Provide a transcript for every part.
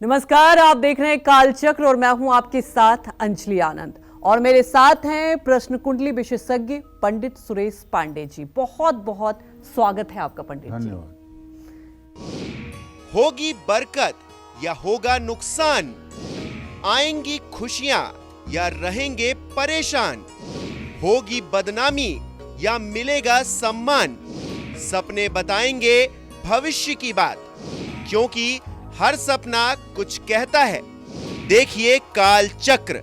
नमस्कार, आप देख रहे हैं कालचक्र और मैं हूं आपके साथ अंजलि आनंद और मेरे साथ हैं प्रश्न कुंडली विशेषज्ञ पंडित सुरेश पांडे जी। बहुत बहुत स्वागत है आपका पंडित जी। धन्यवाद। होगी बरकत या होगा नुकसान, आएंगी खुशियां या रहेंगे परेशान, होगी बदनामी या मिलेगा सम्मान, सपने बताएंगे भविष्य की बात, क्योंकि हर सपना कुछ कहता है। देखिए काल चक्र।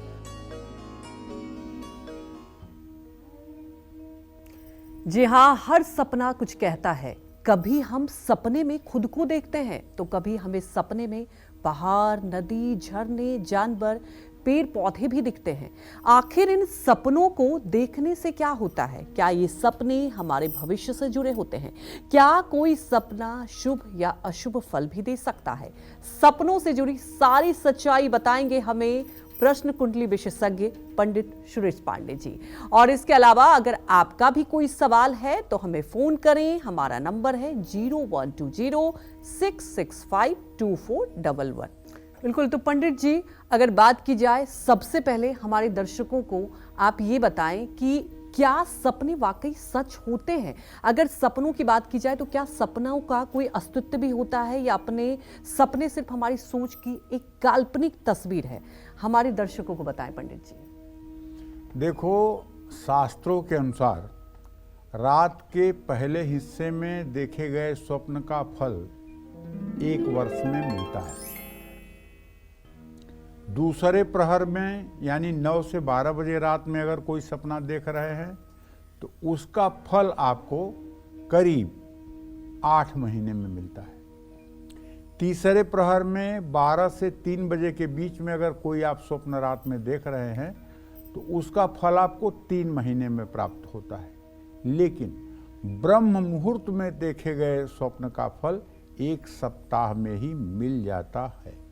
जी हाँ, हर सपना कुछ कहता है। कभी हम सपने में खुद को देखते हैं तो कभी हमें सपने में पहाड़, नदी, झरने, जानवर, पेड़ पौधे भी दिखते हैं। आखिर इन सपनों को देखने से क्या होता है? क्या ये सपने हमारे भविष्य से जुड़े होते हैं? क्या कोई सपना शुभ या अशुभ फल भी दे सकता है? सपनों से जुड़ी सारी सच्चाई बताएंगे हमें प्रश्न कुंडली विशेषज्ञ पंडित सुरेश पांडे जी। और इसके अलावा अगर आपका भी कोई सवाल है तो हमें फोन करें। हमारा नंबर है 0120-665-2411। बिल्कुल, तो पंडित जी अगर बात की जाए, सबसे पहले हमारे दर्शकों को आप ये बताएं कि क्या सपने वाकई सच होते हैं? अगर सपनों की बात की जाए तो क्या सपनों का कोई अस्तित्व भी होता है या अपने सपने सिर्फ हमारी सोच की एक काल्पनिक तस्वीर है? हमारे दर्शकों को बताएं पंडित जी। देखो, शास्त्रों के अनुसार रात के पहले हिस्से में देखे गए स्वप्न का फल 1 वर्ष में मिलता है। दूसरे प्रहर में यानी 9 से 12 बजे रात में अगर कोई सपना देख रहे हैं तो उसका फल आपको करीब 8 महीने में मिलता है। तीसरे प्रहर में 12 से 3 बजे के बीच में अगर कोई आप स्वप्न रात में देख रहे हैं तो उसका फल आपको 3 महीने में प्राप्त होता है। लेकिन ब्रह्म मुहूर्त में देखे गए स्वप्न का फल 1 सप्ताह में ही मिल जाता है।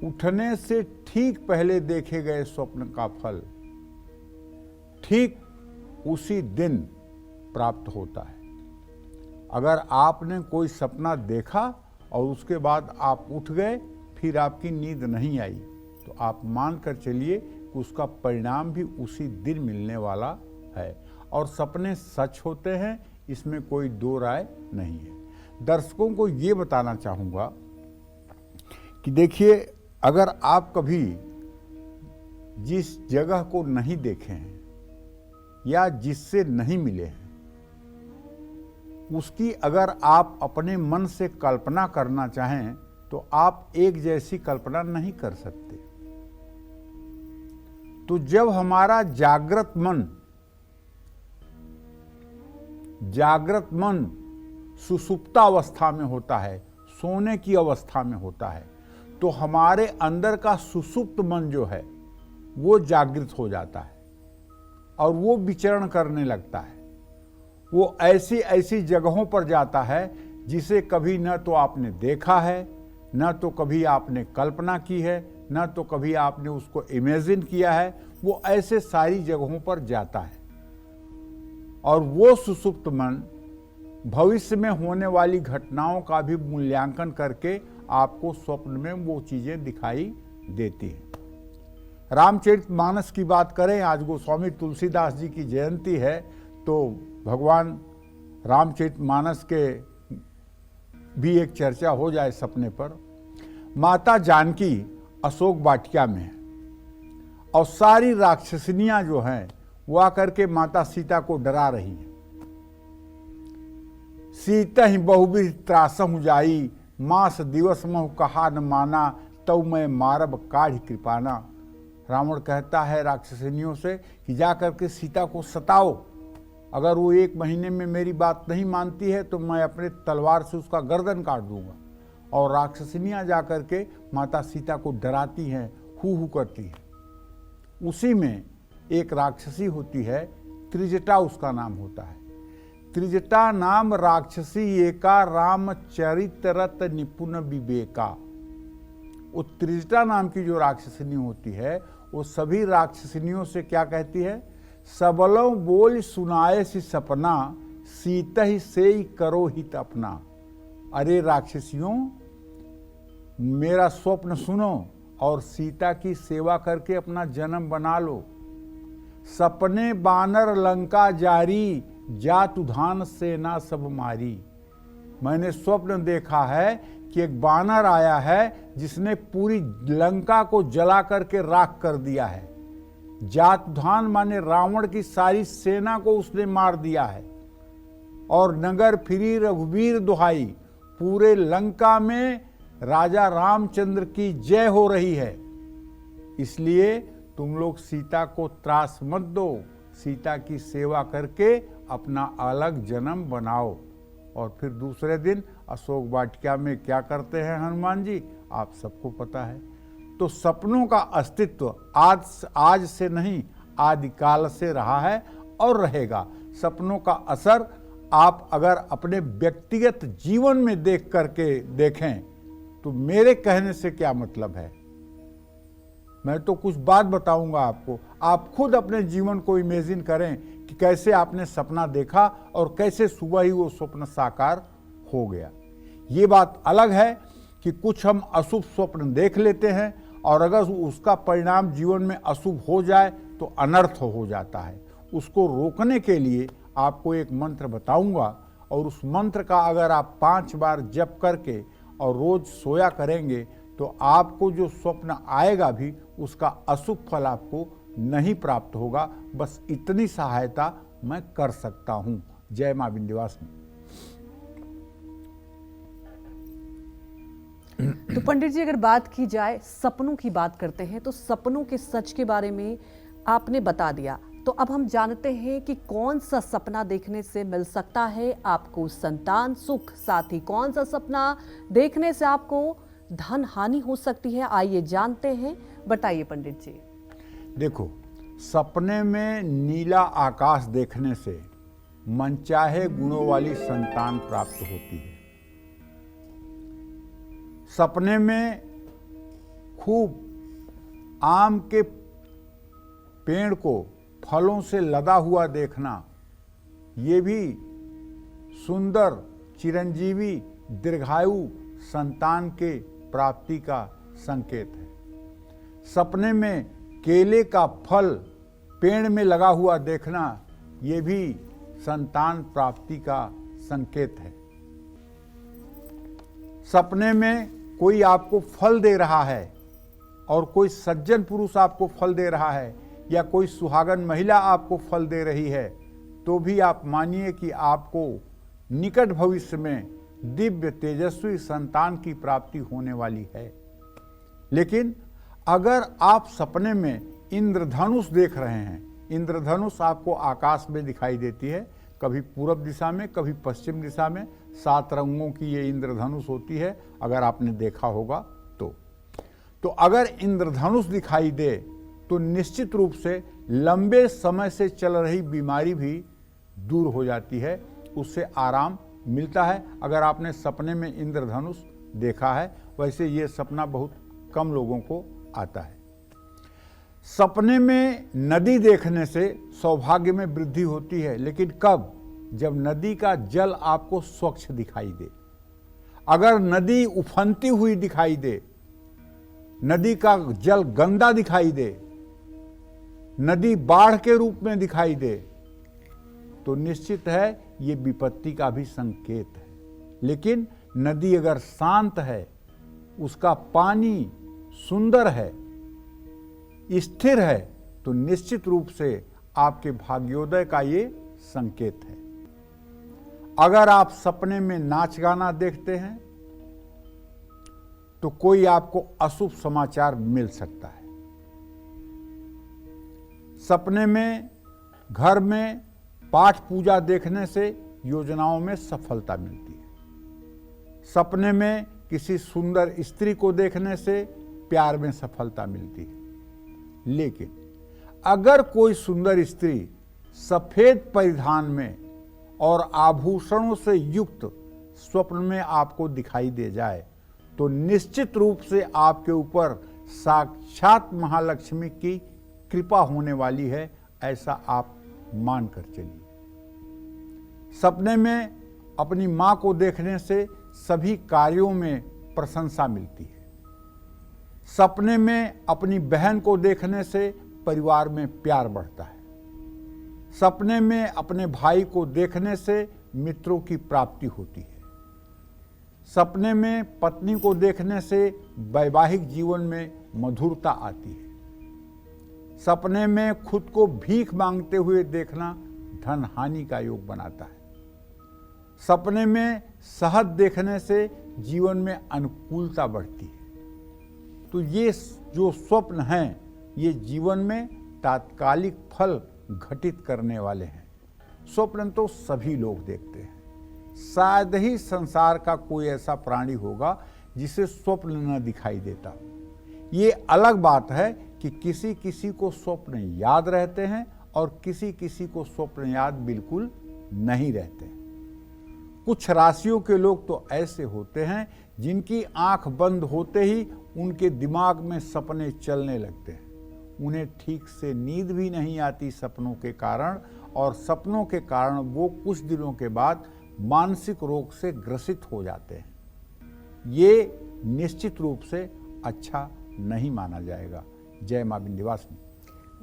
उठने से ठीक पहले देखे गए स्वप्न का फल ठीक उसी दिन प्राप्त होता है। अगर आपने कोई सपना देखा और उसके बाद आप उठ गए, फिर आपकी नींद नहीं आई, तो आप मान कर चलिए कि उसका परिणाम भी उसी दिन मिलने वाला है। और सपने सच होते हैं, इसमें कोई दो राय नहीं है। दर्शकों को ये बताना चाहूँगा कि देखिए, अगर आप कभी जिस जगह को नहीं देखे हैं या जिससे नहीं मिले हैं, उसकी अगर आप अपने मन से कल्पना करना चाहें तो आप एक जैसी कल्पना नहीं कर सकते। तो जब हमारा जागृत मन सुषुप्तावस्था में होता है, सोने की अवस्था में होता है, तो हमारे अंदर का सुषुप्त मन जो है वो जागृत हो जाता है और वो विचरण करने लगता है। वो ऐसी ऐसी जगहों पर जाता है जिसे कभी न तो आपने देखा है, न तो कभी आपने कल्पना की है, न तो कभी आपने उसको इमेजिन किया है। वो ऐसे सारी जगहों पर जाता है और वो सुषुप्त मन भविष्य में होने वाली घटनाओं का भी मूल्यांकन करके आपको स्वप्न में वो चीजें दिखाई देती हैं। रामचरितमानस की बात करें, आज गोस्वामी तुलसीदास जी की जयंती है, तो भगवान रामचरितमानस के भी एक चर्चा हो जाए सपने पर। माता जानकी अशोक वाटिका में है और सारी राक्षसनियां जो हैं वो आकर के माता सीता को डरा रही हैं। सीता ही बहुविध त्रासहु जाई, मास दिवस महु कहा न माना, तौ मैं मारब काढ़ कृपाना। रावण कहता है राक्षसनियों से कि जा करके सीता को सताओ, अगर वो 1 महीने में मेरी बात नहीं मानती है तो मैं अपने तलवार से उसका गर्दन काट दूंगा। और राक्षसनियां जा करके माता सीता को डराती हैं, हू करती हैं। उसी में एक राक्षसी होती है, त्रिजटा उसका नाम होता है। त्रिजटा नाम राक्षसी एका, रामचरितरत निपुण विवेका। वो त्रिजटा नाम की जो राक्षसनी होती है वो सभी राक्षसनियों से क्या कहती है? सबलों बोल सुनाए सी सपना, सीता ही से ही करो हित अपना। अरे राक्षसियों, मेरा स्वप्न सुनो और सीता की सेवा करके अपना जन्म बना लो। सपने बानर लंका जारी, जात उधान सेना सब मारी। मैंने स्वप्न देखा है कि एक बानर आया है जिसने पूरी लंका को जला करके राख कर दिया है। जातुधान माने रावण की सारी सेना को उसने मार दिया है। और नगर फिरी रघुवीर दुहाई, पूरे लंका में राजा रामचंद्र की जय हो रही है। इसलिए तुम लोग सीता को त्रास मत दो, सीता की सेवा करके अपना अलग जन्म बनाओ। और फिर दूसरे दिन अशोक वाटिका में क्या करते हैं हनुमान जी, आप सबको पता है। तो सपनों का अस्तित्व आज से नहीं, आदिकाल से रहा है और रहेगा। सपनों का असर आप अगर अपने व्यक्तिगत जीवन में देख करके देखें तो मेरे कहने से क्या मतलब है। मैं तो कुछ बात बताऊंगा आपको, आप खुद अपने जीवन को इमेजिन करें कि कैसे आपने सपना देखा और कैसे सुबह ही वो स्वप्न साकार हो गया। ये बात अलग है कि कुछ हम अशुभ स्वप्न देख लेते हैं और अगर उसका परिणाम जीवन में अशुभ हो जाए तो अनर्थ हो जाता है। उसको रोकने के लिए आपको एक मंत्र बताऊंगा और उस मंत्र का अगर आप 5 बार जप करके और रोज सोया करेंगे तो आपको जो स्वप्न आएगा भी उसका अशुभ फल आपको नहीं प्राप्त होगा। बस इतनी सहायता मैं कर सकता हूं। जय मां विंध्यवासिनी। तो पंडित जी, अगर बात की जाए, सपनों की बात करते हैं, तो सपनों के सच के बारे में आपने बता दिया। तो अब हम जानते हैं कि कौन सा सपना देखने से मिल सकता है आपको संतान सुख, साथ ही कौन सा सपना देखने से आपको धन हानि हो सकती है। आइए जानते हैं, बताइए पंडित जी। देखो, सपने में नीला आकाश देखने से मनचाहे गुणों वाली संतान प्राप्त होती है। सपने में खूब आम के पेड़ को फलों से लदा हुआ देखना, ये भी सुंदर चिरंजीवी दीर्घायु संतान के प्राप्ति का संकेत है। सपने में केले का फल पेड़ में लगा हुआ देखना, ये भी संतान प्राप्ति का संकेत है। सपने में कोई आपको फल दे रहा है और कोई सज्जन पुरुष आपको फल दे रहा है या कोई सुहागन महिला आपको फल दे रही है, तो भी आप मानिए कि आपको निकट भविष्य में दिव्य तेजस्वी संतान की प्राप्ति होने वाली है। लेकिन अगर आप सपने में इंद्रधनुष देख रहे हैं, इंद्रधनुष आपको आकाश में दिखाई देती है, कभी पूरब दिशा में, कभी पश्चिम दिशा में, 7 रंगों की ये इंद्रधनुष होती है, अगर आपने देखा होगा तो अगर इंद्रधनुष दिखाई दे तो निश्चित रूप से लंबे समय से चल रही बीमारी भी दूर हो जाती है, उससे आराम मिलता है। अगर आपने सपने में इंद्रधनुष देखा है, वैसे ये सपना बहुत कम लोगों को आता है। सपने में नदी देखने से सौभाग्य में वृद्धि होती है, लेकिन कब? जब नदी का जल आपको स्वच्छ दिखाई दे। अगर नदी उफनती हुई दिखाई दे, नदी का जल गंदा दिखाई दे, नदी बाढ़ के रूप में दिखाई दे, तो निश्चित है ये विपत्ति का भी संकेत है। लेकिन नदी अगर शांत है, उसका पानी सुंदर है, स्थिर है, तो निश्चित रूप से आपके भाग्योदय का ये संकेत है। अगर आप सपने में नाच गाना देखते हैं तो कोई आपको अशुभ समाचार मिल सकता है। सपने में घर में पाठ पूजा देखने से योजनाओं में सफलता मिलती है। सपने में किसी सुंदर स्त्री को देखने से प्यार में सफलता मिलती है। लेकिन अगर कोई सुंदर स्त्री सफेद परिधान में और आभूषणों से युक्त स्वप्न में आपको दिखाई दे जाए तो निश्चित रूप से आपके ऊपर साक्षात महालक्ष्मी की कृपा होने वाली है, ऐसा आप मानकर चलिए। सपने में अपनी मां को देखने से सभी कार्यों में प्रशंसा मिलती है। सपने में अपनी बहन को देखने से परिवार में प्यार बढ़ता है। सपने में अपने भाई को देखने से मित्रों की प्राप्ति होती है। सपने में पत्नी को देखने से वैवाहिक जीवन में मधुरता आती है। सपने में खुद को भीख मांगते हुए देखना धन हानि का योग बनाता है। सपने में शहद देखने से जीवन में अनुकूलता बढ़ती है। तो ये जो स्वप्न हैं, ये जीवन में तात्कालिक फल घटित करने वाले हैं। स्वप्न तो सभी लोग देखते हैं। शायद ही संसार का कोई ऐसा प्राणी होगा जिसे स्वप्न न दिखाई देता। ये अलग बात है कि किसी किसी को स्वप्न याद रहते हैं और किसी किसी को स्वप्न याद बिल्कुल नहीं रहते। कुछ राशियों के लोग तो ऐसे होते हैं जिनकी आंख बंद होते ही उनके दिमाग में सपने चलने लगते हैं। उन्हें ठीक से नींद भी नहीं आती सपनों के कारण, और सपनों के कारण वो कुछ दिनों के बाद मानसिक रोग से ग्रसित हो जाते हैं। ये निश्चित रूप से अच्छा नहीं माना जाएगा। जय मां विंध्यवासिनी।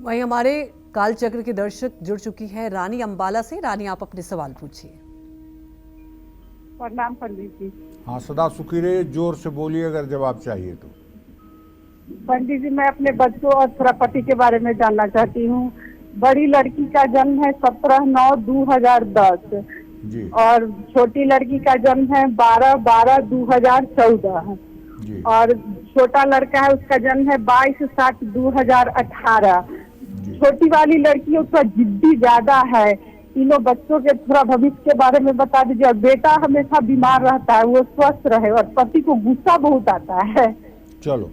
वहीं हमारे कालचक्र के दर्शक जुड़ चुकी है रानी अंबाला से। रानी, आप अपने सवाल पूछिए। प्रणाम पंडित जी। हाँ, सदा सुखी रहे, जोर से बोलिए अगर जवाब चाहिए तो। पंडित जी, मैं अपने बच्चों और थोड़ा पति के बारे में जानना चाहती हूँ। बड़ी लड़की का जन्म है 17/9/2010 जी और छोटी लड़की का जन्म है 12/12/2014 जी और छोटा लड़का है, उसका जन्म है 22/7/2018। जी। छोटी वाली लड़की है, उसका जिद्दी ज्यादा है। तीनों बच्चों के थोड़ा भविष्य के बारे में बता दीजिए। और बेटा हमेशा बीमार रहता है, वो स्वस्थ रहे, और पति को गुस्सा बहुत आता है। चलो,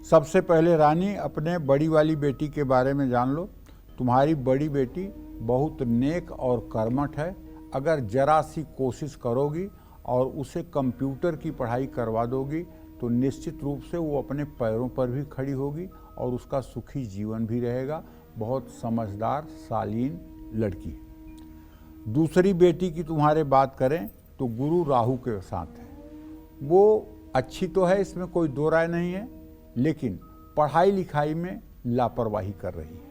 सबसे पहले रानी अपने बड़ी वाली बेटी के बारे में जान लो। तुम्हारी बड़ी बेटी बहुत नेक और कर्मठ है। अगर जरा सी कोशिश करोगी और उसे कंप्यूटर की पढ़ाई करवा दोगी तो निश्चित रूप से वो अपने पैरों पर भी खड़ी होगी और उसका सुखी जीवन भी रहेगा। बहुत समझदार शालीन लड़की है। दूसरी बेटी की तुम्हारे बात करें तो गुरु राहु के साथ है। वो अच्छी तो है, इसमें कोई दो राय नहीं है, लेकिन पढ़ाई लिखाई में लापरवाही कर रही है।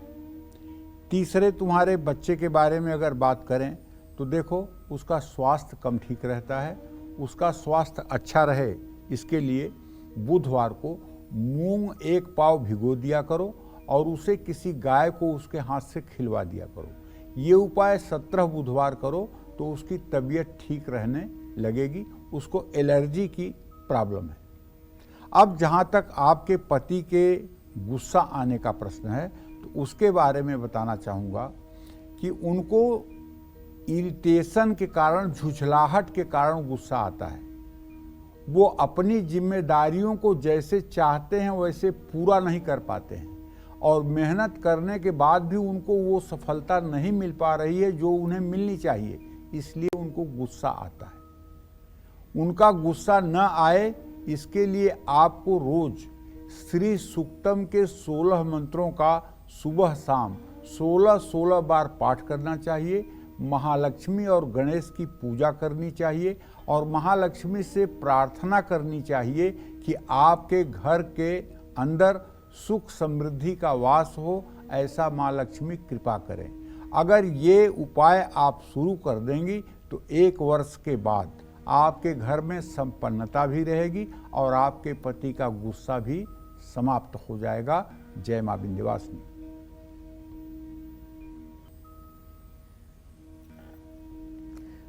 तीसरे तुम्हारे बच्चे के बारे में अगर बात करें तो देखो, उसका स्वास्थ्य कम ठीक रहता है। उसका स्वास्थ्य अच्छा रहे इसके लिए बुधवार को मूंग 1 पाव भिगो दिया करो और उसे किसी गाय को उसके हाथ से खिलवा दिया करो। ये उपाय 17 बुधवार करो तो उसकी तबीयत ठीक रहने लगेगी। उसको एलर्जी की प्रॉब्लम है। अब जहाँ तक आपके पति के गुस्सा आने का प्रश्न है तो उसके बारे में बताना चाहूँगा कि उनको इरिटेशन के कारण, झुझलाहट के कारण गुस्सा आता है। वो अपनी जिम्मेदारियों को जैसे चाहते हैं वैसे पूरा नहीं कर पाते हैं और मेहनत करने के बाद भी उनको वो सफलता नहीं मिल पा रही है जो उन्हें मिलनी चाहिए, इसलिए उनको गुस्सा आता है। उनका गुस्सा न आए इसके लिए आपको रोज श्री सूक्तम के 16 मंत्रों का सुबह शाम 16 बार पाठ करना चाहिए। महालक्ष्मी और गणेश की पूजा करनी चाहिए और महालक्ष्मी से प्रार्थना करनी चाहिए कि आपके घर के अंदर सुख समृद्धि का वास हो, ऐसा माँ लक्ष्मी कृपा करें। अगर ये उपाय आप शुरू कर देंगी तो 1 वर्ष के बाद आपके घर में संपन्नता भी रहेगी और आपके पति का गुस्सा भी समाप्त हो जाएगा। जय मां विंध्यवासिनी।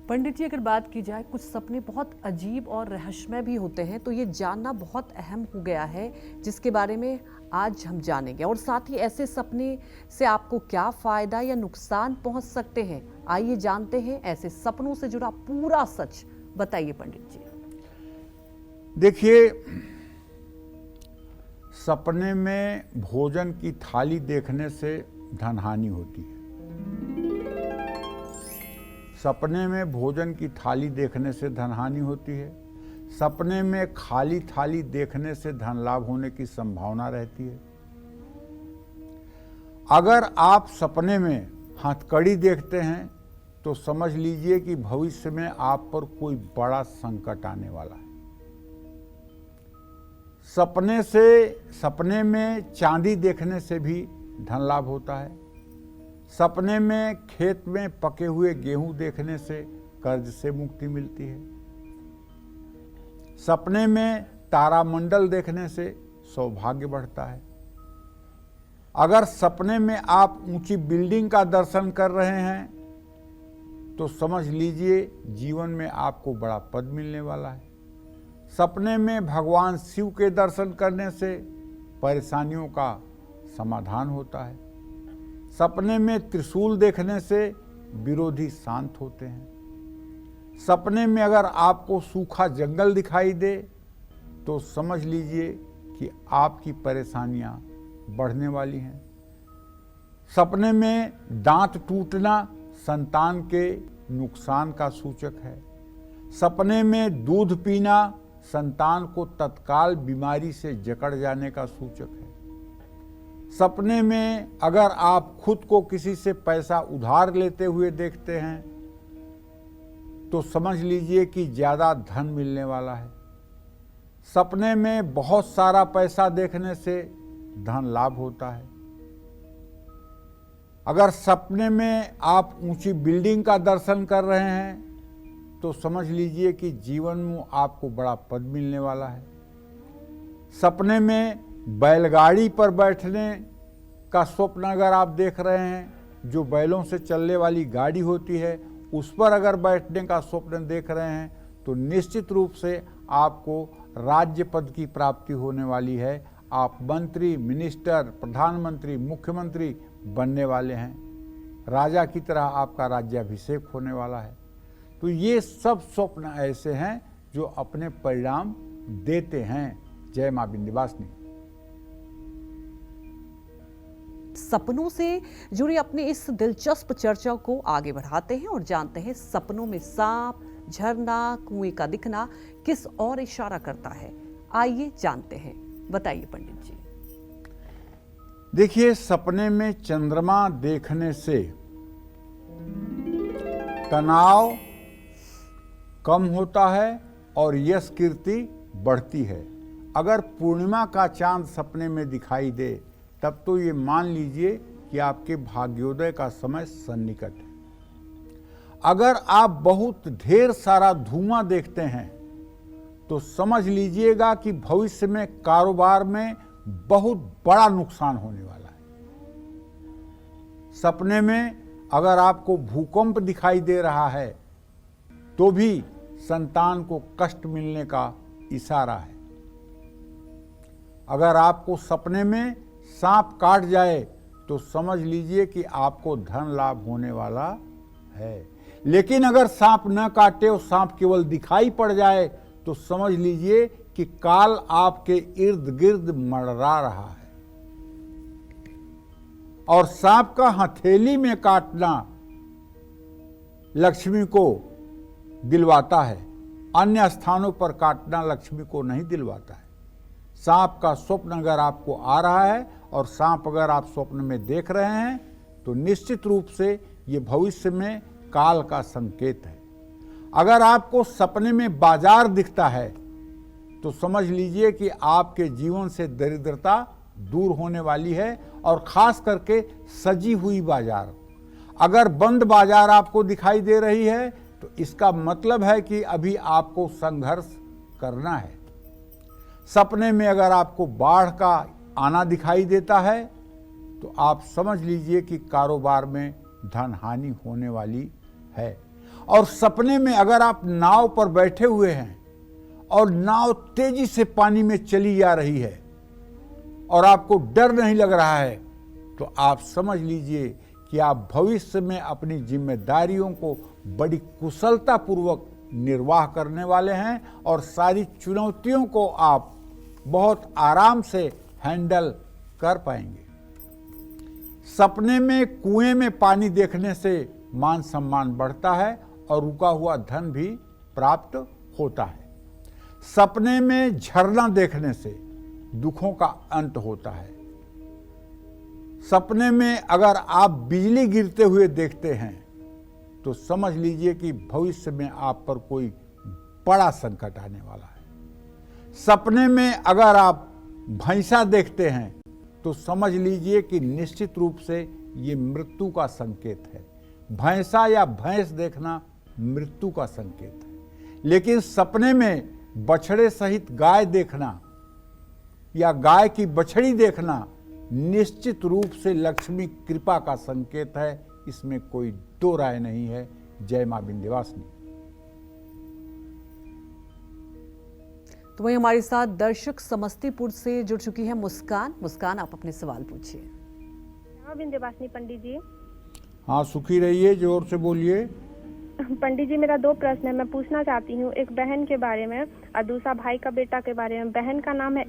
पंडित जी, अगर बात की जाए, कुछ सपने बहुत अजीब और रहस्यमय भी होते हैं, तो ये जानना बहुत अहम हो गया है, जिसके बारे में आज हम जानेंगे। और साथ ही ऐसे सपने से आपको क्या फायदा या नुकसान पहुंच सकते हैं, आइए जानते हैं ऐसे सपनों से जुड़ा पूरा सच। बताइए पंडित जी। देखिए, सपने में भोजन की थाली देखने से धन हानि होती है। सपने में भोजन की थाली देखने से धन हानि होती है। सपने में खाली थाली देखने से धन लाभ होने की संभावना रहती है। अगर आप सपने में हथकड़ी देखते हैं तो समझ लीजिए कि भविष्य में आप पर कोई बड़ा संकट आने वाला है। सपने में चांदी देखने से भी धन लाभ होता है। सपने में खेत में पके हुए गेहूं देखने से कर्ज से मुक्ति मिलती है। सपने में तारामंडल देखने से सौभाग्य बढ़ता है। अगर सपने में आप ऊंची बिल्डिंग का दर्शन कर रहे हैं तो समझ लीजिए जीवन में आपको बड़ा पद मिलने वाला है। सपने में भगवान शिव के दर्शन करने से परेशानियों का समाधान होता है। सपने में त्रिशूल देखने से विरोधी शांत होते हैं। सपने में अगर आपको सूखा जंगल दिखाई दे तो समझ लीजिए कि आपकी परेशानियां बढ़ने वाली हैं। सपने में दांत टूटना संतान के नुकसान का सूचक है। सपने में दूध पीना संतान को तत्काल बीमारी से जकड़ जाने का सूचक है। सपने में अगर आप खुद को किसी से पैसा उधार लेते हुए देखते हैं तो समझ लीजिए कि ज्यादा धन मिलने वाला है। सपने में बहुत सारा पैसा देखने से धन लाभ होता है। अगर सपने में आप ऊंची बिल्डिंग का दर्शन कर रहे हैं तो समझ लीजिए कि जीवन में आपको बड़ा पद मिलने वाला है। सपने में बैलगाड़ी पर बैठने का स्वप्न अगर आप देख रहे हैं, जो बैलों से चलने वाली गाड़ी होती है उस पर अगर बैठने का स्वप्न देख रहे हैं तो निश्चित रूप से आपको राज्य पद की प्राप्ति होने वाली है। आप मंत्री, मिनिस्टर, प्रधानमंत्री, मुख्यमंत्री बनने वाले हैं। राजा की तरह आपका राज्याभिषेक होने वाला है। तो ये सब स्वप्न ऐसे हैं जो अपने परिणाम देते हैं। जय मां विंध्यवासिनी। सपनों से जुड़ी अपनी इस दिलचस्प चर्चा को आगे बढ़ाते हैं और जानते हैं सपनों में सांप, झरना, कुएं का दिखना किस और इशारा करता है। आइए जानते हैं, बताइए पंडित जी। देखिए, सपने में चंद्रमा देखने से तनाव कम होता है और यश कीर्ति बढ़ती है। अगर पूर्णिमा का चांद सपने में दिखाई दे तब तो ये मान लीजिए कि आपके भाग्योदय का समय सन्निकट है। अगर आप बहुत ढेर सारा धुआं देखते हैं तो समझ लीजिएगा कि भविष्य में कारोबार में बहुत बड़ा नुकसान होने वाला है। सपने में अगर आपको भूकंप दिखाई दे रहा है तो भी संतान को कष्ट मिलने का इशारा है। अगर आपको सपने में सांप काट जाए तो समझ लीजिए कि आपको धन लाभ होने वाला है। लेकिन अगर सांप न काटे और सांप केवल दिखाई पड़ जाए तो समझ लीजिए कि काल आपके इर्द गिर्द मंडरा रहा है। और सांप का हथेली में काटना लक्ष्मी को दिलवाता है, अन्य स्थानों पर काटना लक्ष्मी को नहीं दिलवाता है। सांप का स्वप्न अगर आपको आ रहा है और सांप अगर आप स्वप्न में देख रहे हैं तो निश्चित रूप से ये भविष्य में काल का संकेत है। अगर आपको सपने में बाजार दिखता है तो समझ लीजिए कि आपके जीवन से दरिद्रता दूर होने वाली है, और खास करके सजी हुई बाजार। अगर बंद बाजार आपको दिखाई दे रही है तो इसका मतलब है कि अभी आपको संघर्ष करना है। सपने में अगर आपको बाढ़ का आना दिखाई देता है तो आप समझ लीजिए कि कारोबार में धन हानि होने वाली है। और सपने में अगर आप नाव पर बैठे हुए हैं और नाव तेजी से पानी में चली जा रही है और आपको डर नहीं लग रहा है तो आप समझ लीजिए कि आप भविष्य में अपनी जिम्मेदारियों को बड़ी कुशलता पूर्वक निर्वाह करने वाले हैं और सारी चुनौतियों को आप बहुत आराम से हैंडल कर पाएंगे। सपने में कुएं में पानी देखने से मान सम्मान बढ़ता है और रुका हुआ धन भी प्राप्त होता है। सपने में झरना देखने से दुखों का अंत होता है। सपने में अगर आप बिजली गिरते हुए देखते हैं तो समझ लीजिए कि भविष्य में आप पर कोई बड़ा संकट आने वाला है। सपने में अगर आप भैंसा देखते हैं तो समझ लीजिए कि निश्चित रूप से ये मृत्यु का संकेत है। भैंसा या भैंस देखना मृत्यु का संकेत है। लेकिन सपने में बछड़े सहित गाय देखना या गाय की बछड़ी देखना निश्चित रूप से लक्ष्मी कृपा का संकेत है। इसमें कोई दो राय नहीं है। जय मां विंध्यवासिनी। तो वहीं हमारे साथ दर्शक समस्तीपुर से जुड़ चुकी है मुस्कान। मुस्कान, आप अपने सवाल पूछिए। विंध्यवासिनी पंडित जी। हाँ, सुखी रहिए, जोर से बोलिए। पंडित जी, मेरा 2 प्रश्न है, मैं पूछना चाहती हूँ। एक बहन के बारे में और दूसरा भाई का बेटा के बारे में। बहन का नाम है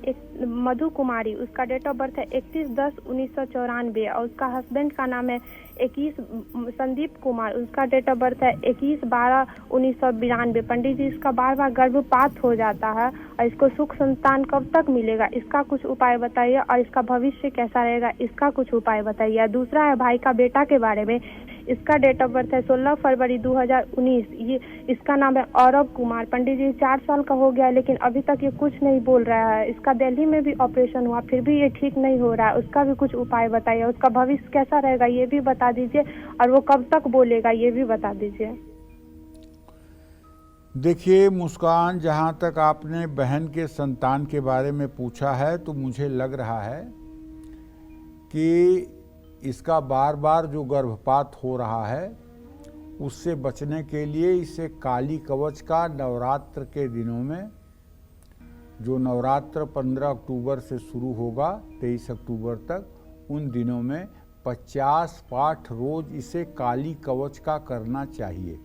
मधु कुमारी, उसका डेट ऑफ बर्थ है 31/10/1994 और उसका हस्बैंड का नाम है संदीप कुमार, उसका डेट ऑफ बर्थ है 21/12/1992। पंडित जी, इसका बार बार गर्भपात हो जाता है और इसको सुख संतान कब तक मिलेगा, इसका कुछ उपाय बताइए। और इसका भविष्य कैसा रहेगा, इसका कुछ उपाय बताइए। दूसरा है भाई का बेटा के बारे में। इसका डेट ऑफ बर्थ है 16 फरवरी 2019। ये इसका नाम है औरव कुमार। पंडित जी, 4 साल का हो गया लेकिन अभी तक ये कुछ नहीं बोल रहा है। इसका दिल्ली में भी ऑपरेशन हुआ फिर भी ये ठीक नहीं हो रहा है। उसका भी कुछ उपाय बताइए। उसका भविष्य कैसा रहेगा ये भी बता दीजिए और वो कब तक बोलेगा ये भी बता दीजिए। देखिए मुस्कान, जहाँ तक आपने बहन के संतान के बारे में पूछा है तो मुझे लग रहा है कि इसका बार बार जो गर्भपात हो रहा है उससे बचने के लिए इसे काली कवच का नवरात्र के दिनों में, जो नवरात्र 15 अक्टूबर से शुरू होगा 23 अक्टूबर तक, उन दिनों में 50 पाठ रोज इसे काली कवच का करना चाहिए।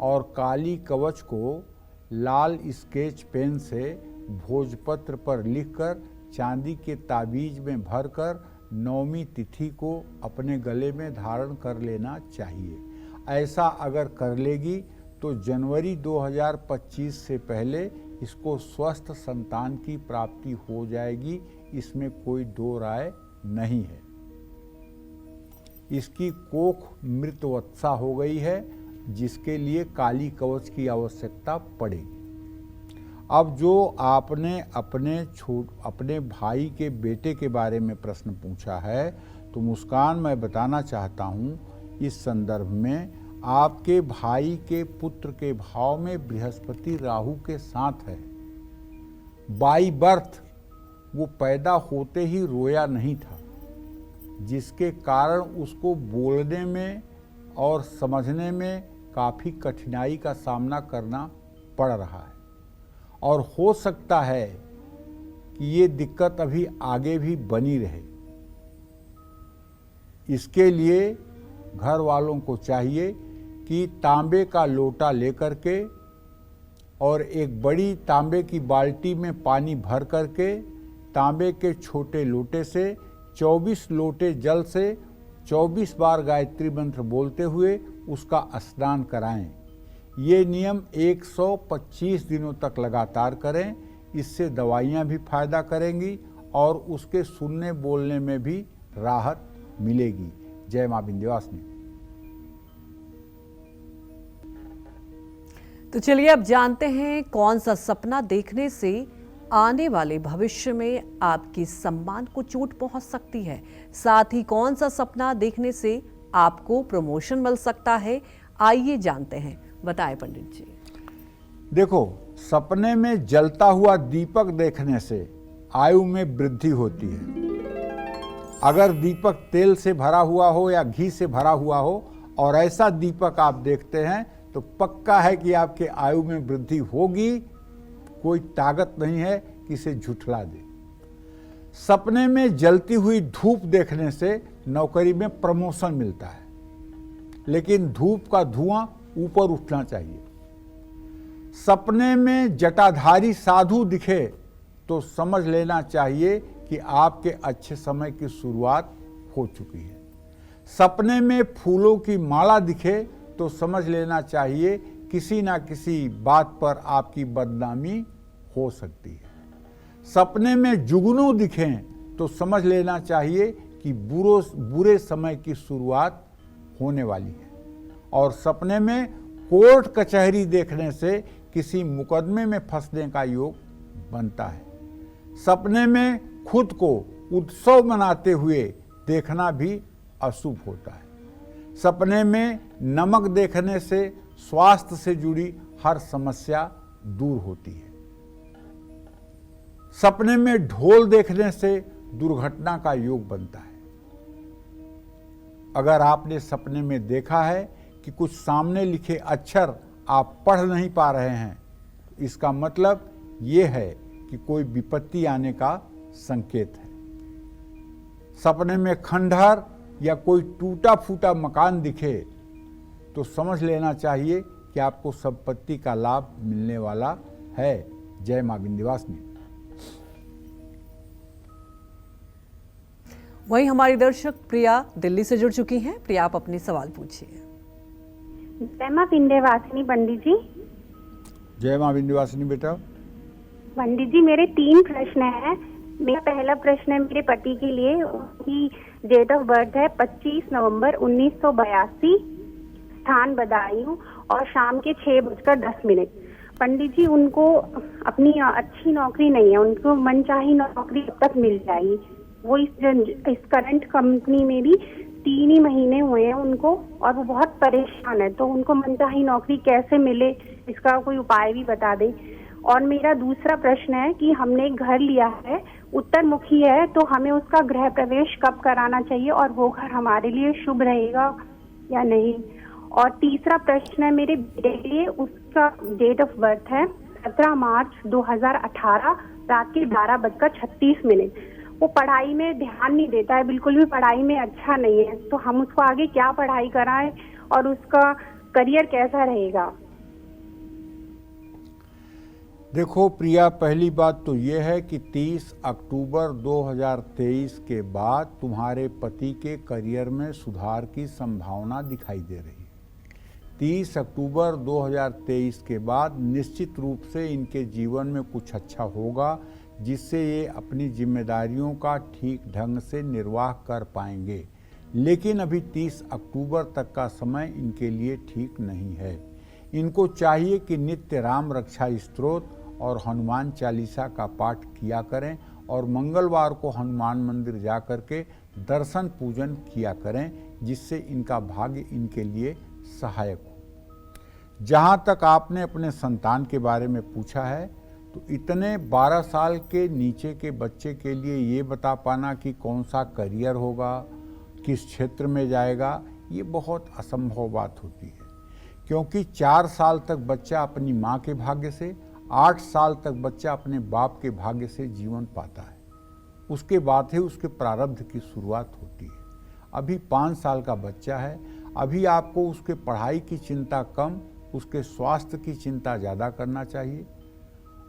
और काली कवच को लाल स्केच पेन से भोजपत्र पर लिखकर चांदी के ताबीज में भरकर 9वीं तिथि को अपने गले में धारण कर लेना चाहिए। ऐसा अगर कर लेगी तो जनवरी 2025 से पहले इसको स्वस्थ संतान की प्राप्ति हो जाएगी। इसमें कोई दो राय नहीं है। इसकी कोख मृतवत्सा हो गई है जिसके लिए काली कवच की आवश्यकता पड़ेगी। अब जो आपने अपने भाई के बेटे के बारे में प्रश्न पूछा है तो मुस्कान, मैं बताना चाहता हूँ इस संदर्भ में, आपके भाई के पुत्र के भाव में बृहस्पति राहु के साथ है। बाई बर्थ वो पैदा होते ही रोया नहीं था, जिसके कारण उसको बोलने में और समझने में काफ़ी कठिनाई का सामना करना पड़ रहा है। और हो सकता है कि ये दिक्कत अभी आगे भी बनी रहे। इसके लिए घर वालों को चाहिए कि तांबे का लोटा लेकर के और एक बड़ी तांबे की बाल्टी में पानी भर करके तांबे के छोटे लोटे से 24 लोटे जल से 24 बार गायत्री मंत्र बोलते हुए उसका स्नान कराएं। ये नियम 125 दिनों तक लगातार करें। इससे दवाइयाँ भी फायदा करेंगी और उसके सुनने बोलने में भी राहत मिलेगी। जय मां विंध्यवासिनी। तो चलिए अब जानते हैं कौन सा सपना देखने से आने वाले भविष्य में आपके सम्मान को चोट पहुंच सकती है। साथ ही कौन सा सपना देखने से आपको प्रमोशन मिल सकता है, आइए जानते हैं। बताएं पंडित जी। देखो, सपने में जलता हुआ दीपक देखने से आयु में वृद्धि होती है। अगर दीपक तेल से भरा हुआ हो या घी से भरा हुआ हो और ऐसा दीपक आप देखते हैं तो पक्का है कि आपके आयु में वृद्धि होगी। कोई ताकत नहीं है कि इसे झुठला दे। सपने में जलती हुई धूप देखने से नौकरी में प्रमोशन मिलता है, लेकिन धूप का धुआं ऊपर उठना चाहिए। सपने में जटाधारी साधु दिखे तो समझ लेना चाहिए कि आपके अच्छे समय की शुरुआत हो चुकी है। सपने में फूलों की माला दिखे तो समझ लेना चाहिए किसी ना किसी बात पर आपकी बदनामी हो सकती है। सपने में जुगनू दिखें तो समझ लेना चाहिए कि बुरे समय की शुरुआत होने वाली है। और सपने में कोर्ट कचहरी देखने से किसी मुकदमे में फंसने का योग बनता है। सपने में खुद को उत्सव मनाते हुए देखना भी अशुभ होता है। सपने में नमक देखने से स्वास्थ्य से जुड़ी हर समस्या दूर होती है। सपने में ढोल देखने से दुर्घटना का योग बनता है। अगर आपने सपने में देखा है कि कुछ सामने लिखे अक्षर आप पढ़ नहीं पा रहे हैं, इसका मतलब ये है कि कोई विपत्ति आने का संकेत है। सपने में खंडहर या कोई टूटा फूटा मकान दिखे तो समझ लेना चाहिए कि आपको संपत्ति का लाभ मिलने वाला है। जय मां विंध्यवासिनी। वहीं हमारी दर्शक प्रिया दिल्ली से जुड़ चुकी हैं। प्रिया, आप अपने सवाल पूछिए। जय मां विंध्यवासिनी पंडित जी। जय मां विंध्यवासिनी बेटा। पंडित जी, मेरे 3 प्रश्न हैं। मेरा पहला प्रश्न है मेरे पति के लिए। उनकी डेट ऑफ बर्थ है 25 नवंबर 1982, स्थान बदायूं और शाम के 6:10। पंडित जी, उनको अपनी अच्छी नौकरी नहीं है, उनको मनचाही नौकरी अब तक मिल जाएगी। वो इस करंट कंपनी में भी 3 ही महीने हुए हैं उनको, और वो बहुत परेशान है। तो उनको मनचाही नौकरी कैसे मिले, इसका कोई उपाय भी बता दें। और मेरा दूसरा प्रश्न है कि हमने एक घर लिया है, उत्तर मुखी है, तो हमें उसका गृह प्रवेश कब कराना चाहिए और वो घर हमारे लिए शुभ रहेगा या नहीं। और तीसरा प्रश्न है मेरे बेटे के लिए। उसका डेट ऑफ बर्थ है 17 मार्च 2018, रात के 12:36। वो पढ़ाई में ध्यान नहीं देता है, बिल्कुल भी पढ़ाई में अच्छा नहीं है। तो हम उसको आगे क्या पढ़ाई कराएं और उसका करियर कैसा रहेगा। देखो प्रिया, पहली बात तो ये है कि 30 अक्टूबर 2023 के बाद तुम्हारे पति के करियर में सुधार की संभावना दिखाई दे रही है। 30 अक्टूबर 2023 के बाद निश्चित रूप से इनके जीवन में कुछ अच्छा होगा, जिससे ये अपनी जिम्मेदारियों का ठीक ढंग से निर्वाह कर पाएंगे। लेकिन अभी 30 अक्टूबर तक का समय इनके लिए ठीक नहीं है। इनको चाहिए कि नित्य राम रक्षा स्तोत्र और हनुमान चालीसा का पाठ किया करें और मंगलवार को हनुमान मंदिर जा कर के दर्शन पूजन किया करें, जिससे इनका भाग्य इनके लिए सहायक हो। जहाँ तक आपने अपने संतान के बारे में पूछा है, तो इतने 12 साल के नीचे के बच्चे के लिए ये बता पाना कि कौन सा करियर होगा, किस क्षेत्र में जाएगा, ये बहुत असंभव बात होती है। क्योंकि 4 साल तक बच्चा अपनी माँ के भाग्य से, 8 साल तक बच्चा अपने बाप के भाग्य से जीवन पाता है। उसके बाद ही उसके प्रारब्ध की शुरुआत होती है। अभी 5 साल का बच्चा है। अभी आपको उसके पढ़ाई की चिंता कम, उसके स्वास्थ्य की चिंता ज़्यादा करना चाहिए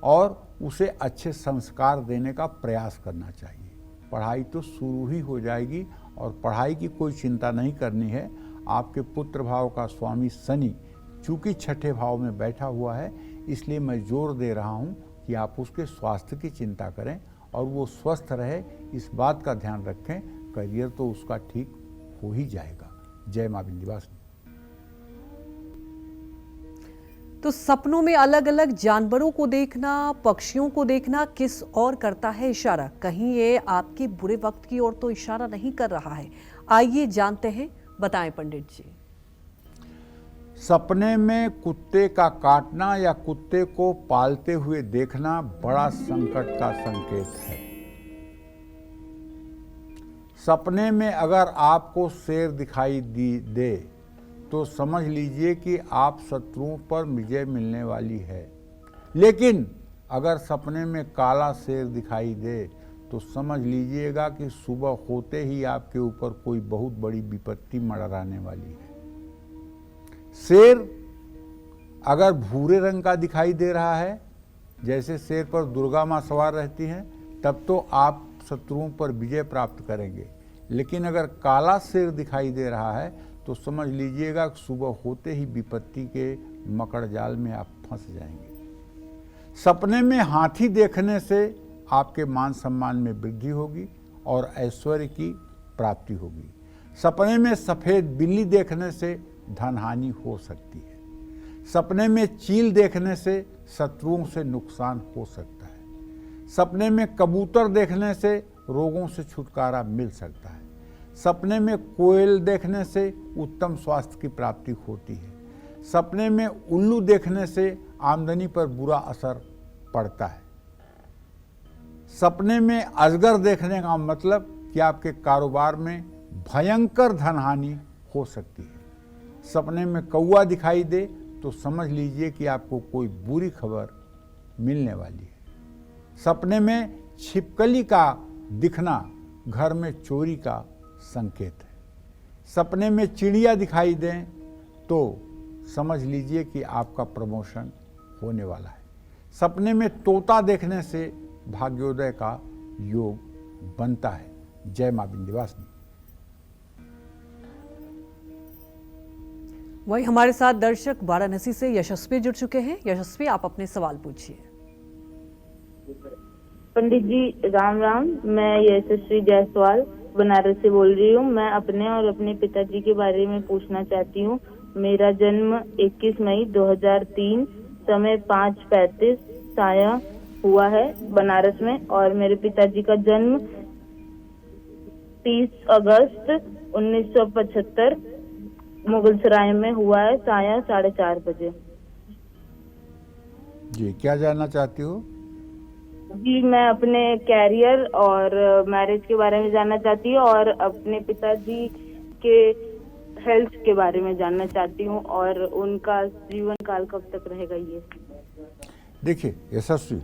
और उसे अच्छे संस्कार देने का प्रयास करना चाहिए। पढ़ाई तो शुरू ही हो जाएगी और पढ़ाई की कोई चिंता नहीं करनी है। आपके पुत्र भाव का स्वामी शनि चूँकि 6ठे भाव में बैठा हुआ है, इसलिए मैं जोर दे रहा हूँ कि आप उसके स्वास्थ्य की चिंता करें और वो स्वस्थ रहे, इस बात का ध्यान रखें। करियर तो उसका ठीक हो ही जाएगा। जय मां विंध्यवासिनी। तो सपनों में अलग अलग जानवरों को देखना, पक्षियों को देखना किस ओर करता है इशारा? कहीं ये आपके बुरे वक्त की ओर तो इशारा नहीं कर रहा है? आइए जानते हैं, बताएं पंडित जी। सपने में कुत्ते का काटना या कुत्ते को पालते हुए देखना बड़ा संकट का संकेत है। सपने में अगर आपको शेर दिखाई दे तो समझ लीजिए कि आप शत्रुओं पर विजय मिलने वाली है। लेकिन अगर सपने में काला शेर दिखाई दे तो समझ लीजिएगा कि सुबह होते ही आपके ऊपर कोई बहुत बड़ी विपत्ति मंडराने वाली है। शेर अगर भूरे रंग का दिखाई दे रहा है, जैसे शेर पर दुर्गा माँ सवार रहती हैं, तब तो आप शत्रुओं पर विजय प्राप्त करेंगे। लेकिन अगर काला शेर दिखाई दे रहा है तो समझ लीजिएगा कि सुबह होते ही विपत्ति के मकड़ जाल में आप फंस जाएंगे। सपने में हाथी देखने से आपके मान सम्मान में वृद्धि होगी और ऐश्वर्य की प्राप्ति होगी। सपने में सफ़ेद बिल्ली देखने से धन हानि हो सकती है। सपने में चील देखने से शत्रुओं से नुकसान हो सकता है। सपने में कबूतर देखने से रोगों से छुटकारा मिल सकता है। सपने में कोयल देखने से उत्तम स्वास्थ्य की प्राप्ति होती है। सपने में उल्लू देखने से आमदनी पर बुरा असर पड़ता है। सपने में अजगर देखने का मतलब कि आपके कारोबार में भयंकर धनहानि हो सकती है। सपने में कौवा दिखाई दे तो समझ लीजिए कि आपको कोई बुरी खबर मिलने वाली है। सपने में छिपकली का दिखना घर में चोरी का संकेत है। सपने में चिड़िया दिखाई दें तो समझ लीजिए कि आपका प्रमोशन होने वाला है। सपने में तोता देखने से भाग्योदय का योग बनता है। जय मां विंध्यवासिनी। वही हमारे साथ दर्शक वाराणसी से यशस्वी जुड़ चुके हैं। यशस्वी, आप अपने सवाल पूछिए। पंडित जी राम राम, मैं यशस्वी जायसवाल बनारस से बोल रही हूँ। मैं अपने और अपने पिताजी के बारे में पूछना चाहती हूँ। मेरा जन्म 21 मई 2003 समय 5:35 साया हुआ है बनारस में, और मेरे पिताजी का जन्म 30 अगस्त 1975 मुगलसराय में हुआ है साया 4:30 बजे। जी, क्या जानना चाहती हो? जी, मैं अपने कैरियर और मैरिज के बारे में जानना चाहती हूँ और अपने पिताजी के हेल्थ के बारे में जानना चाहती हूँ, और उनका जीवन काल कब तक रहेगा ये। देखिए यशस्वी,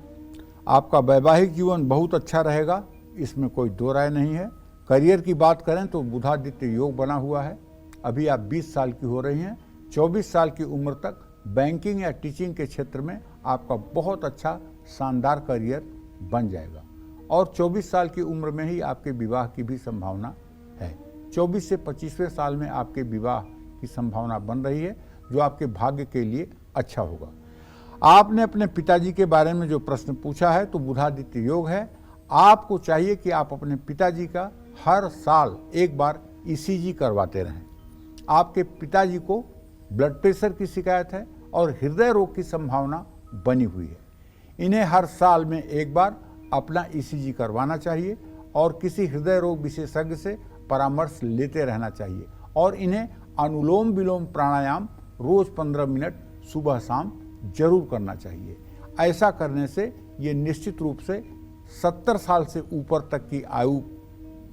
आपका वैवाहिक जीवन बहुत अच्छा रहेगा, इसमें कोई दो राय नहीं है। करियर की बात करें तो बुधादित्य योग बना हुआ है। अभी आप 20 साल की हो रही हैं। 24 साल की उम्र तक बैंकिंग या टीचिंग के क्षेत्र में आपका बहुत अच्छा शानदार करियर बन जाएगा, और 24 साल की उम्र में ही आपके विवाह की भी संभावना है। 24 से 25वें साल में आपके विवाह की संभावना बन रही है, जो आपके भाग्य के लिए अच्छा होगा। आपने अपने पिताजी के बारे में जो प्रश्न पूछा है तो बुधादित्य योग है। आपको चाहिए कि आप अपने पिताजी का हर साल एक बार ईसीजी करवाते रहें। आपके पिताजी को ब्लड प्रेशर की शिकायत है और हृदय रोग की संभावना बनी हुई है। इन्हें हर साल में एक बार अपना ईसीजी करवाना चाहिए और किसी हृदय रोग विशेषज्ञ से परामर्श लेते रहना चाहिए, और इन्हें अनुलोम विलोम प्राणायाम रोज 15 मिनट सुबह शाम जरूर करना चाहिए। ऐसा करने से ये निश्चित रूप से 70 साल से ऊपर तक की आयु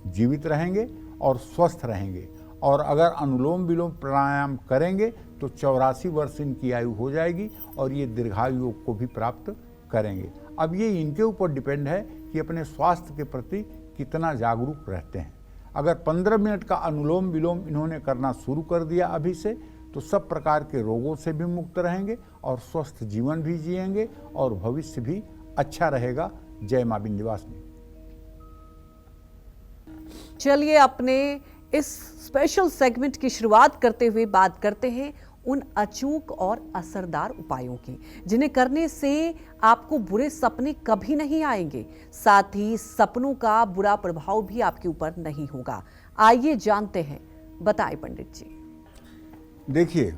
जीवित रहेंगे और स्वस्थ रहेंगे, और अगर अनुलोम विलोम प्राणायाम करेंगे तो 84 वर्ष इनकी आयु हो जाएगी और ये दीर्घायु योग को भी प्राप्त करेंगे। अब ये इनके ऊपर डिपेंड है कि अपने स्वास्थ्य के प्रति कितना जागरूक रहते हैं। अगर 15 मिनट का अनुलोम विलोम इन्होंने करना शुरू कर दिया अभी से, तो सब प्रकार के रोगों से भी मुक्त रहेंगे और स्वस्थ जीवन भी जिएंगे और भविष्य भी अच्छा रहेगा। जय मां विंध्यवासिनी। चलिए अपने इस स्पेशल सेगमेंट की शुरुआत करते हुए बात करते हैं उन अचूक और असरदार उपायों की, जिन्हें करने से आपको बुरे सपने कभी नहीं आएंगे, साथ ही सपनों का बुरा प्रभाव भी आपके ऊपर नहीं होगा। आइए जानते हैं, बताएं पंडित जी। देखिए,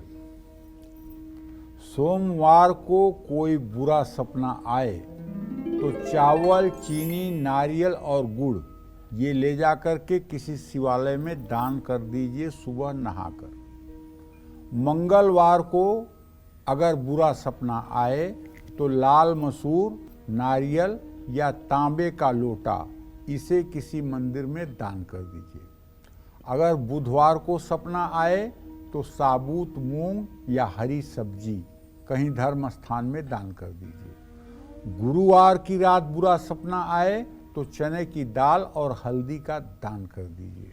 सोमवार को कोई बुरा सपना आए तो चावल, चीनी, नारियल और गुड़ ये ले जाकर के किसी शिवालय में दान कर दीजिए सुबह नहाकर। मंगलवार को अगर बुरा सपना आए तो लाल मसूर, नारियल या तांबे का लोटा इसे किसी मंदिर में दान कर दीजिए। अगर बुधवार को सपना आए तो साबुत मूंग या हरी सब्जी कहीं धर्म स्थान में दान कर दीजिए। गुरुवार की रात बुरा सपना आए तो चने की दाल और हल्दी का दान कर दीजिए।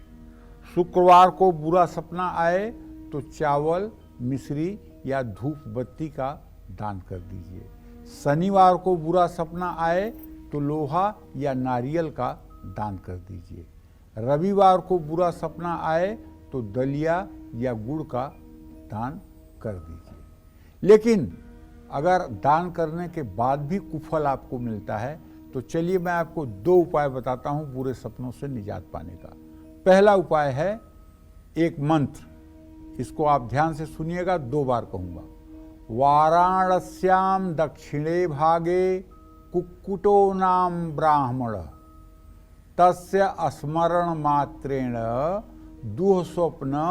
शुक्रवार को बुरा सपना आए तो चावल, मिश्री या धूप बत्ती का दान कर दीजिए। शनिवार को बुरा सपना आए तो लोहा या नारियल का दान कर दीजिए। रविवार को बुरा सपना आए तो दलिया या गुड़ का दान कर दीजिए। लेकिन अगर दान करने के बाद भी कुफल आपको मिलता है तो चलिए मैं आपको 2 उपाय बताता हूं बुरे सपनों से निजात पाने का। पहला उपाय है एक मंत्र, इसको आप ध्यान से सुनिएगा, 2 बार कहूंगा। वाराणस्याम दक्षिणे भागे कुक्कुटो नाम ब्राह्मण तस्य स्मरण मात्रेण दुःस्वप्न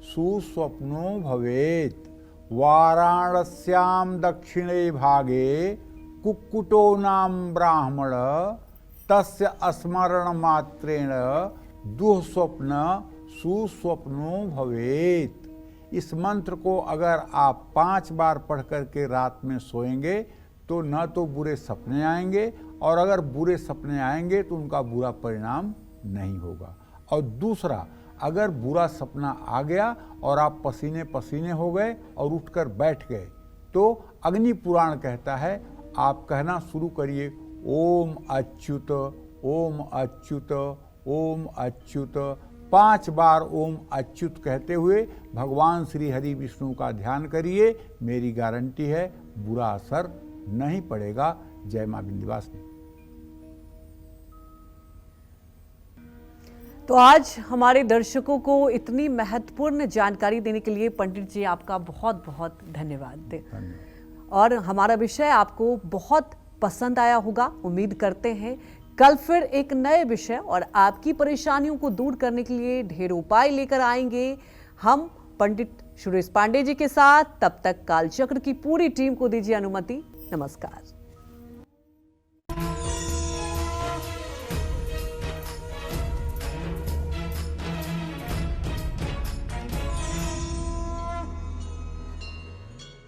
सुस्वप्नो भवेत्। वाराणस्यां दक्षिणे भागे कुक्कुटो नाम ब्राह्मण तस्य स्मरण मात्रेण दुःस्वप्न सुस्वप्नो भवेत्। इस मंत्र को अगर आप 5 बार पढ़ करके रात में सोएंगे तो न तो बुरे सपने आएंगे, और अगर बुरे सपने आएंगे तो उनका बुरा परिणाम नहीं होगा। और दूसरा, अगर बुरा सपना आ गया और आप पसीने पसीने हो गए और उठकर बैठ गए तो अग्नि पुराण कहता है आप कहना शुरू करिए ओम अच्युत ओम अच्युत ओम अच्युत। 5 बार ओम अच्युत कहते हुए भगवान श्री हरि विष्णु का ध्यान करिए। मेरी गारंटी है बुरा असर नहीं पड़ेगा। जय मां विंध्यवासिनी। तो आज हमारे दर्शकों को इतनी महत्वपूर्ण जानकारी देने के लिए पंडित जी आपका बहुत बहुत धन्यवाद। और हमारा विषय आपको बहुत पसंद आया होगा, उम्मीद करते हैं। कल फिर एक नए विषय और आपकी परेशानियों को दूर करने के लिए ढेर उपाय लेकर आएंगे हम पंडित सुरेश पांडे जी के साथ। तब तक कालचक्र की पूरी टीम को दीजिए अनुमति। नमस्कार।